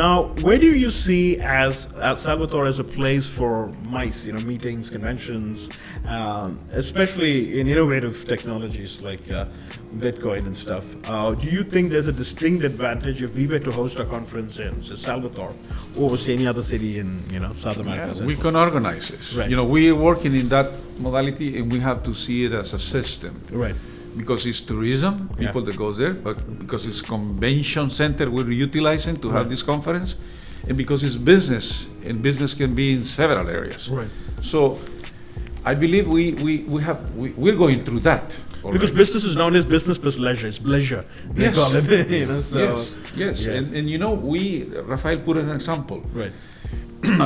Now, where do you see as Salvador as a place for MICE, meetings, conventions, especially in innovative technologies like Bitcoin and stuff? Do you think there's a distinct advantage if we were to host a conference in say, Salvador over say, any other city in South America? Yeah, we can organize this. Right. We're working in that modality, and we have to see it as a system. Right. Because it's tourism, people that goes there, but because it's convention center we're utilizing to have this conference, and because it's business, and business can be in several areas. Right. So I believe we're going through that already. Because business is nowadays business plus leisure. It's bleisure. They Yes. call it. So, Yes. Yeah. And Rafael put an example. Right.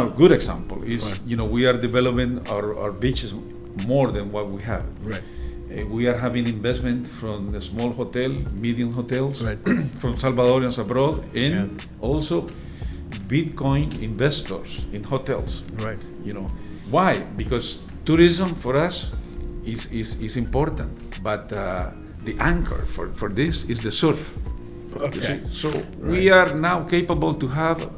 A good example is, Right. we are developing our beaches more than what we have. Right. We are having investment from the small hotel, medium hotels, Right. from Salvadorians abroad, and also Bitcoin investors in hotels. Right. Why? Because tourism for us is important, but the anchor for this is the surf. Okay. So we are now capable to have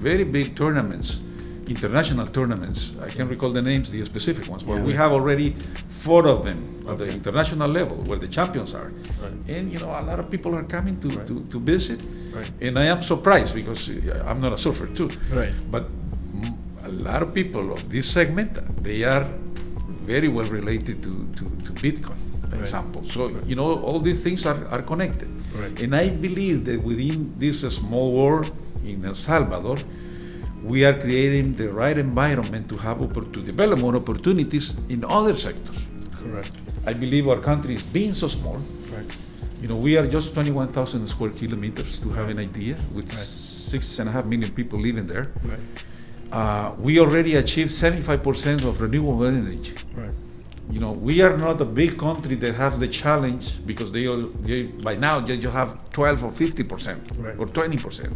very big tournaments, international tournaments. I can't recall the names, the specific ones, but we have already 4 of them at the international level where the champions are. Right. And a lot of people are coming to visit. Right. And I am surprised because I'm not a surfer too. Right. But a lot of people of this segment, they are very well related to Bitcoin, for example. So, all these things are connected. Right. And I believe that within this small world in El Salvador, we are creating the right environment to have to develop more opportunities in other sectors. Correct. I believe our country is being so small. Right. We are just 21,000 square kilometers to have an idea, with 6.5 million people living there. Right. We already achieved 75% of renewable energy. Right. We are not a big country that has the challenge because they by now they just have 12 or 50% Right. or 20%.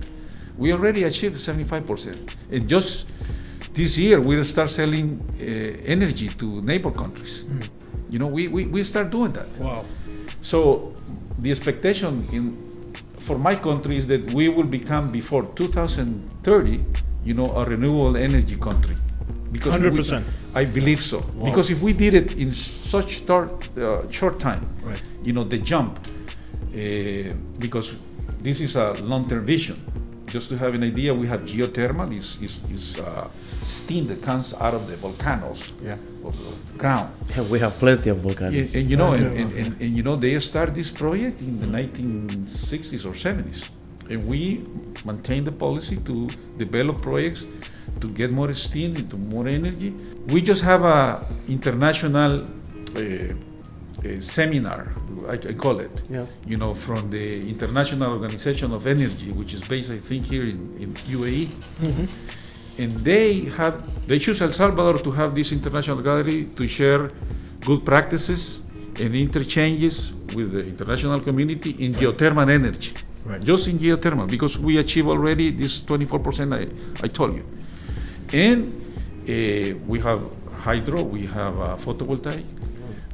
We already achieved 75%. And just this year, we'll start selling energy to neighbor countries. We start doing that. Wow. So the expectation for my country is that we will become, before 2030, a renewable energy country. Because 100%. I believe so. Wow. Because if we did it in such short time, Right. the jump, because this is a long-term vision. Just to have an idea, we have geothermal, is steam that comes out of the volcanoes, of the ground. We have plenty of volcanoes. And they start this project in the 1960s or 70s, and we maintain the policy to develop projects to get more steam, into more energy. We just have a international seminar, I call it, from the International Organization of Energy, which is based, I think, here in UAE. Mm-hmm. And they choose El Salvador to have this international gallery to share good practices and interchanges with the international community in geothermal energy. Right. Just in geothermal, because we achieve already this 24% I told you. And we have hydro, we have photovoltaic.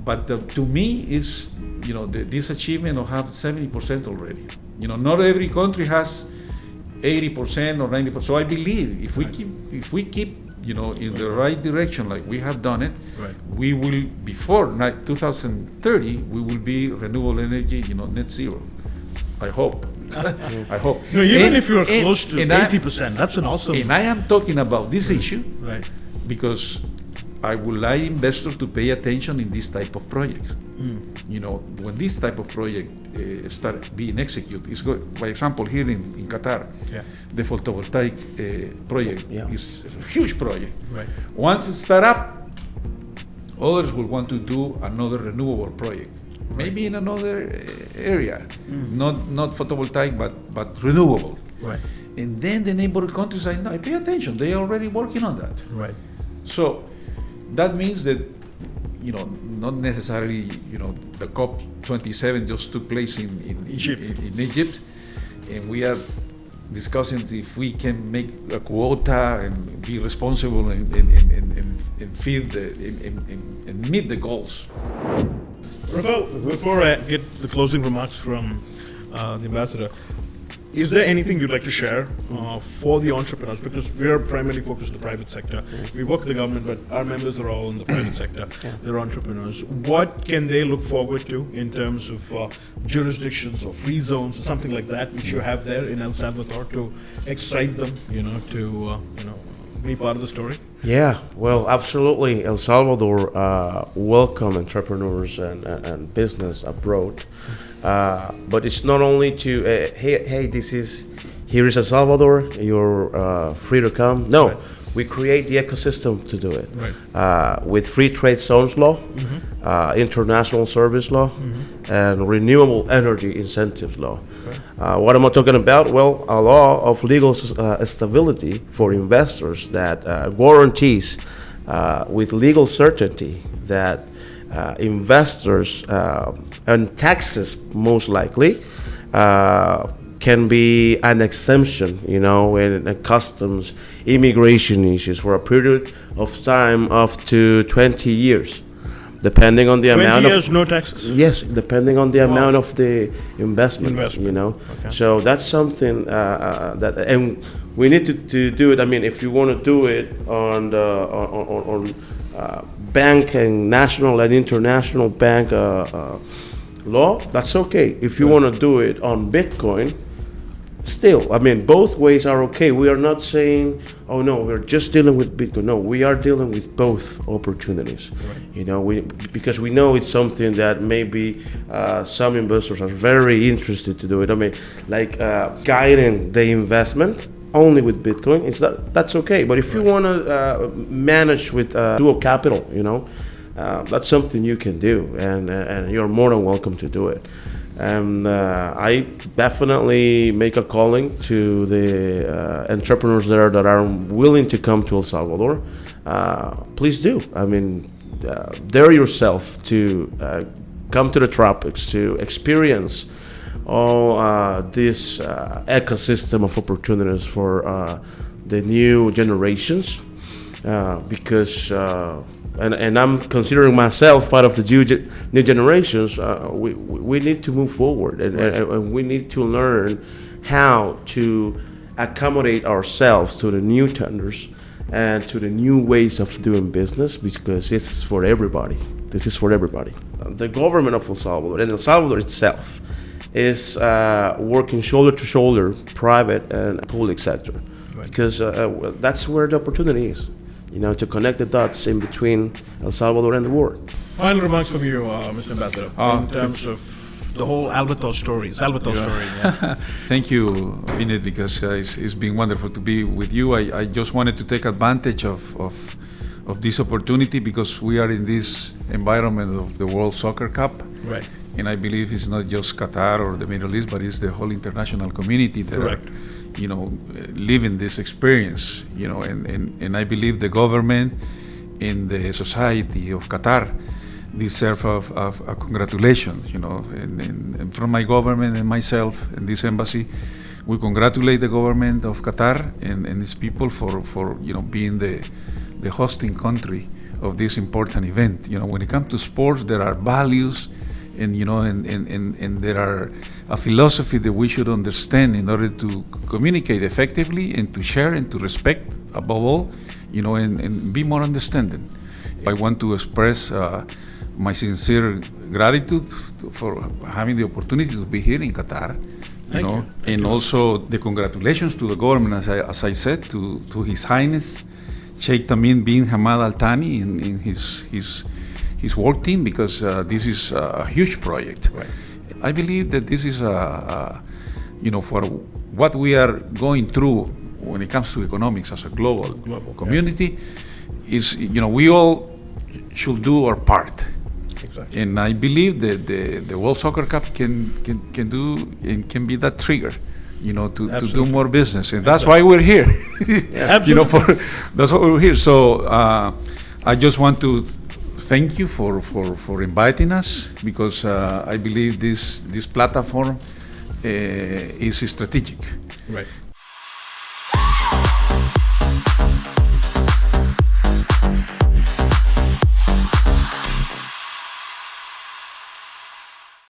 But to me, is this achievement of have 70% already. Not every country has 80% or 90%. So I believe if we keep in the right direction, like we have done it, we will, before 2030, we will be renewable energy, net zero. I hope. I hope. No, even if you're close to 80%, that's an awesome. And I am talking about this issue, Right. because I would like investors to pay attention in this type of projects. When this type of project start being executed, it's good. By example, here in Qatar, the photovoltaic project is a huge project. Right. Once it start up, others will want to do another renewable project, maybe in another area, not photovoltaic, but renewable. Right. And then the neighboring countries say, no, pay attention, they are already working on that. Right. So that means that, not necessarily, the COP27 just took place in Egypt, and we are discussing if we can make a quota and be responsible and feed and meet the goals. Rafael, before I get the closing remarks from the ambassador, Is there anything you'd like to share for the entrepreneurs? Because we're primarily focused on the private sector. We work with the government, but our members are all in the private sector. They're entrepreneurs. What can they look forward to in terms of jurisdictions or free zones or something like that, which you have there in El Salvador to excite them, to be part of the story? Yeah, well, absolutely. El Salvador welcome entrepreneurs and business abroad. But it's not only to, hey, here is El Salvador, you're free to come. No, right. We create the ecosystem to do it. Right. With free trade zones law, international service law, and renewable energy incentives law. Right. What am I talking about? Well, a law of legal stability for investors that guarantees with legal certainty that investors and taxes most likely can be an exemption, in customs, immigration issues for a period of time up to 20 years, depending on the amount 20 years, no taxes? Yes, depending on the amount of the investment. Okay. So that's something that, and we need to do it. I mean, if you want to do it on bank and national and international bank law, that's okay. If you want to do it on Bitcoin, still, I mean, both ways are okay. We are not saying, oh no, we're just dealing with Bitcoin. No, we are dealing with both opportunities. Right. Because we know it's something that maybe some investors are very interested to do it. I mean, like guiding the investment only with Bitcoin, that's okay. But if you want to manage with dual capital, that's something you can do, and you're more than welcome to do it. And I definitely make a calling to the entrepreneurs there that are willing to come to El Salvador. Please do. I mean, dare yourself to come to the tropics, to experience all this ecosystem of opportunities for the new generations, because and I'm considering myself part of the new generations. We need to move forward, and we need to learn how to accommodate ourselves to the new tenders and to the new ways of doing business, because this is for everybody. This is for everybody. The government of El Salvador and El Salvador itself is working shoulder to shoulder, private and public sector, right. Because that's where the opportunity is, to connect the dots in between El Salvador and the world. Final remarks from you, Mr. Ambassador, in terms of the whole Salvador story. Yeah. Thank you, Binet, because it's been wonderful to be with you. I just wanted to take advantage of this opportunity, because we are in this environment of the World Soccer Cup. Right. And I believe it's not just Qatar or the Middle East, but it's the whole international community that Correct. are, living this experience, and I believe the government and the society of Qatar deserve of congratulations, and from my government and myself and this embassy, we congratulate the government of Qatar and its people for being the hosting country of this important event. When it comes to sports, there are values and there are a philosophy that we should understand in order to communicate effectively and to share and to respect above all, and be more understanding. I want to express my sincere gratitude for having the opportunity to be here in Qatar, Thank and you. Also the congratulations to the government, as I said, to His Highness Sheikh Tamim bin Hamad Al Thani in his work team, because this is a huge project. Right. I believe that this is for what we are going through when it comes to economics as a global community, is we all should do our part. Exactly. And I believe that the World Soccer Cup can do and can be that trigger, to do more business, and that's why we're here. Absolutely. That's why we're here. So I just want to thank you for inviting us, because I believe this platform is strategic. Right.